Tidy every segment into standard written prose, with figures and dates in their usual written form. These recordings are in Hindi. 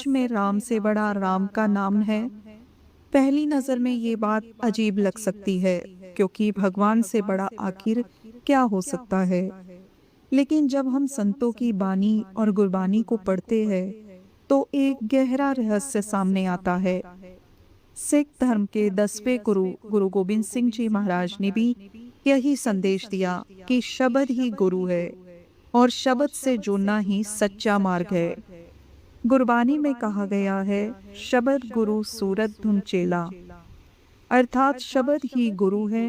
सच में राम से बड़ा राम का नाम है? पहली नजर में ये बात अजीब लग सकती है, क्योंकि भगवान से बड़ा आखिर क्या हो सकता है। लेकिन जब हम संतों की बानी और गुरबानी को पढ़ते हैं, तो एक गहरा रहस्य सामने आता है। सिख धर्म के 10वें गुरु गुरु गोबिंद सिंह जी महाराज ने भी यही संदेश दिया कि शब्द ही गुरु है और शब्द से जुड़ना ही सच्चा मार्ग है। गुरबानी में कहा गया है, शब्द गुरु सूरत धुन चेला, अर्थात शब्द ही गुरु है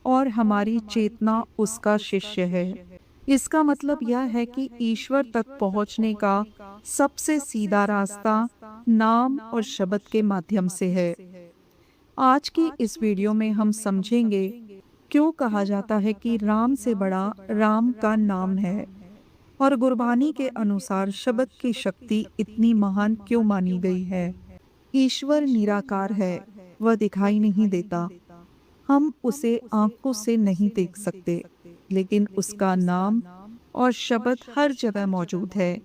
और हमारी चेतना उसका शिष्य है। इसका मतलब यह है कि ईश्वर तक पहुंचने का सबसे सीधा रास्ता नाम और शब्द के माध्यम से है। आज की इस वीडियो में हम समझेंगे क्यों कहा जाता है कि राम से बड़ा राम का नाम है और गुरबानी के अनुसार शब्द की शक्ति इतनी महान क्यों मानी गई है। ईश्वर निराकार है, वह दिखाई नहीं देता, हम उसे आंखों से नहीं देख सकते, लेकिन उसका नाम और शब्द हर जगह मौजूद है।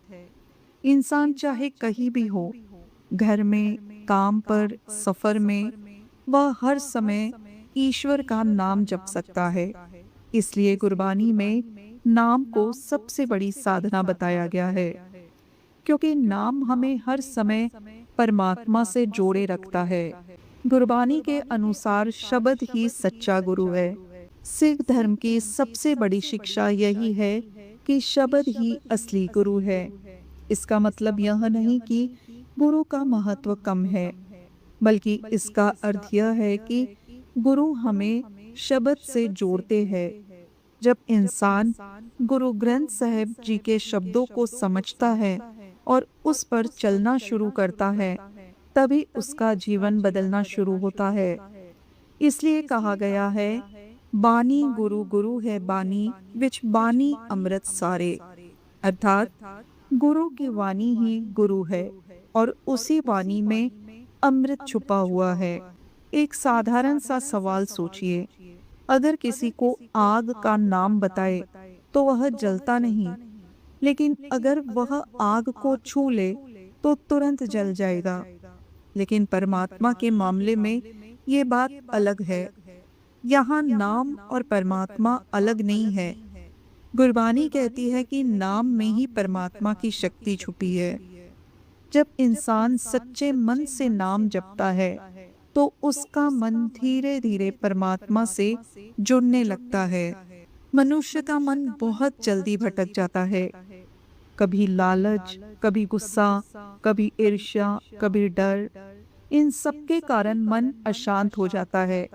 इंसान चाहे कहीं भी हो, घर में, काम पर, सफर में, वह हर समय ईश्वर का नाम जप सकता है। इसलिए गुरबानी में नाम को सबसे बड़ी साधना बताया गया है, क्योंकि नाम हमें हर समय परमात्मा से जोड़े रखता है। गुरबानी के अनुसार शब्द ही सच्चा गुरु है। सिख धर्म की सबसे बड़ी शिक्षा यही है कि शब्द ही असली गुरु है। इसका मतलब यह नहीं कि गुरु का महत्व कम है, बल्कि इसका अर्थ यह है कि गुरु हमें शब्द से जोड़ते हैं। जब इंसान गुरु ग्रंथ साहिब जी के शब्दों को समझता है और उस पर चलना शुरू करता है, तभी उसका जीवन बदलना शुरू होता है। इसलिए कहा गया है, बानी गुरु गुरु है बानी, विच बानी अमृत सारे, अर्थात गुरु की वाणी ही गुरु है और उसी वाणी में अमृत छुपा हुआ है। एक साधारण सा सवाल सोचिए, अगर किसी को आग का नाम बताए तो वह जलता नहीं, लेकिन अगर वह आग को छू ले तो तुरंत जल जाएगा। लेकिन परमात्मा के मामले में ये बात अलग है। यहाँ नाम और परमात्मा अलग नहीं है। गुरबानी कहती है कि नाम में ही परमात्मा की शक्ति छुपी है। जब इंसान सच्चे मन से नाम जपता है, तो उसका मन धीरे धीरे परमात्मा से जुड़ने लगता है। मनुष्य का मन बहुत जल्दी भटक जाता है, कभी लालच, कभी गुस्सा, कभी ईर्ष्या, कभी डर। इन सब के कारण मन अशांत हो जाता है।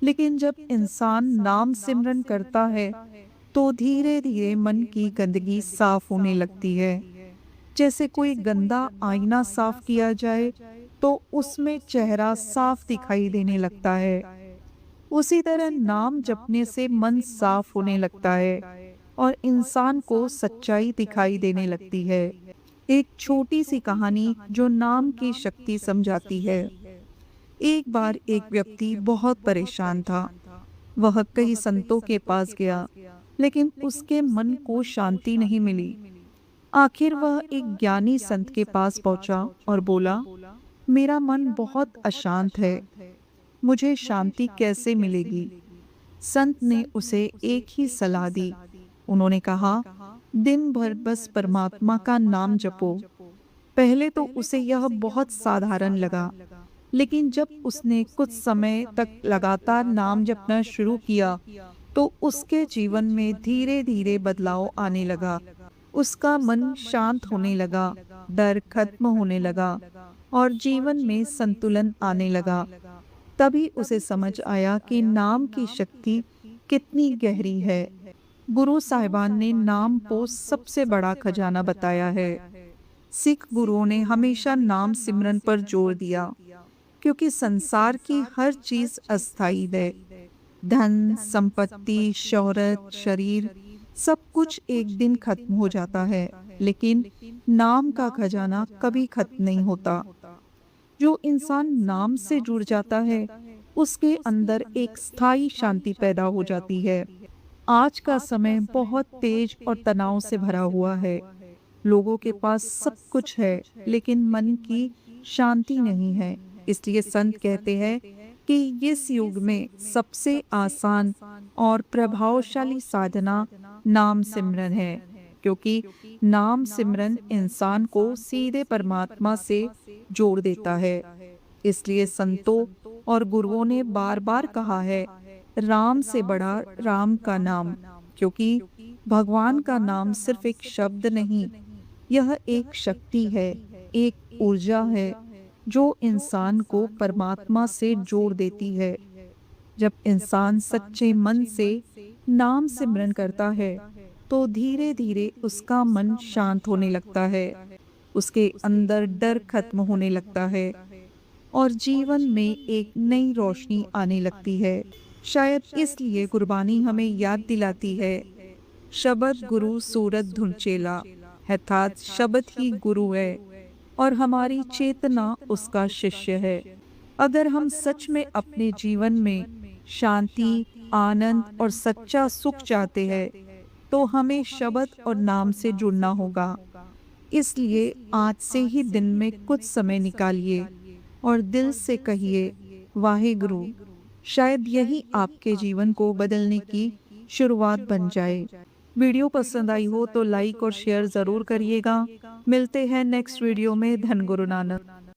लेकिन जब इंसान नाम सिमरन करता है, तो धीरे धीरे मन की गंदगी साफ होने लगती है। जैसे कोई गंदा आईना साफ किया जाए तो उसमें चेहरा साफ दिखाई देने लगता है। उसी तरह नाम जपने से मन साफ होने लगता है और इंसान को सच्चाई दिखाई देने लगती है। एक छोटी सी कहानी जो नाम की शक्ति समझाती है। एक बार एक व्यक्ति बहुत परेशान था। वह कई संतों के पास गया, लेकिन उसके मन को शांति नहीं मिली। आखिर वह एक ज्ञानी संत के पास पहुंचा और बोला, मेरा मन बहुत अशांत है, मुझे शांति कैसे मिलेगी? संत ने उसे एक ही सलाह दी। उन्होंने कहा, दिन भर बस परमात्मा का नाम जपो। पहले तो उसे यह बहुत साधारण लगा, लेकिन जब उसने कुछ समय तक लगातार नाम जपना शुरू किया, तो उसके जीवन में धीरे धीरे बदलाव आने लगा। उसका मन शांत होने लगा, डर खत्म होने लगा और जीवन में संतुलन आने लगा। तभी उसे समझ आया कि नाम की शक्ति कितनी गहरी है। गुरु साहिबान ने नाम को सबसे बड़ा खजाना बताया है। सिख गुरुओं ने हमेशा नाम सिमरन पर जोर दिया, क्योंकि संसार की हर चीज अस्थायी है। धन, संपत्ति, शोहरत, शरीर, सब कुछ एक दिन खत्म हो जाता है, लेकिन नाम का खजाना कभी खत्म नहीं होता। जो इंसान नाम से जुड़ जाता है, उसके अंदर एक स्थायी शांति पैदा हो जाती है। आज का समय बहुत तेज और तनाव से भरा हुआ है। लोगों के पास सब कुछ है लेकिन मन की शांति नहीं है। इसलिए संत कहते हैं कि इस युग में सबसे आसान और प्रभावशाली साधना नाम सिमरन है, क्योंकि नाम सिमरन इंसान को सीधे परमात्मा से जोड़ देता है। इसलिए संतों और गुरुओं ने बार बार कहा है, राम से बड़ा राम का नाम, क्योंकि भगवान का नाम सिर्फ एक शब्द नहीं, यह एक शक्ति है, एक ऊर्जा है जो इंसान को परमात्मा से जोड़ देती है। जब इंसान सच्चे मन से नाम सिमरन करता है तो धीरे धीरे उसका मन शांत होने लगता है, उसके अंदर डर खत्म होने लगता है और जीवन में एक नई रोशनी आने लगती है। शायद इसलिए गुरबानी हमें याद दिलाती है, शब्द गुरु सूरत धुन चेला, अर्थात शब्द ही गुरु है और हमारी चेतना उसका शिष्य है। अगर हम सच में अपने जीवन में शांति, आनंद और सच्चा सुख चाहते हैं तो हमें शब्द और नाम से जुड़ना होगा। इसलिए आज से ही दिन में कुछ समय निकालिए और दिल से कहिए, वाहेगुरु। शायद यही आपके जीवन को बदलने की शुरुआत बन जाए। वीडियो पसंद आई हो तो लाइक और शेयर ज़रूर करिएगा। मिलते हैं नेक्स्ट वीडियो में। धन गुरु नानक।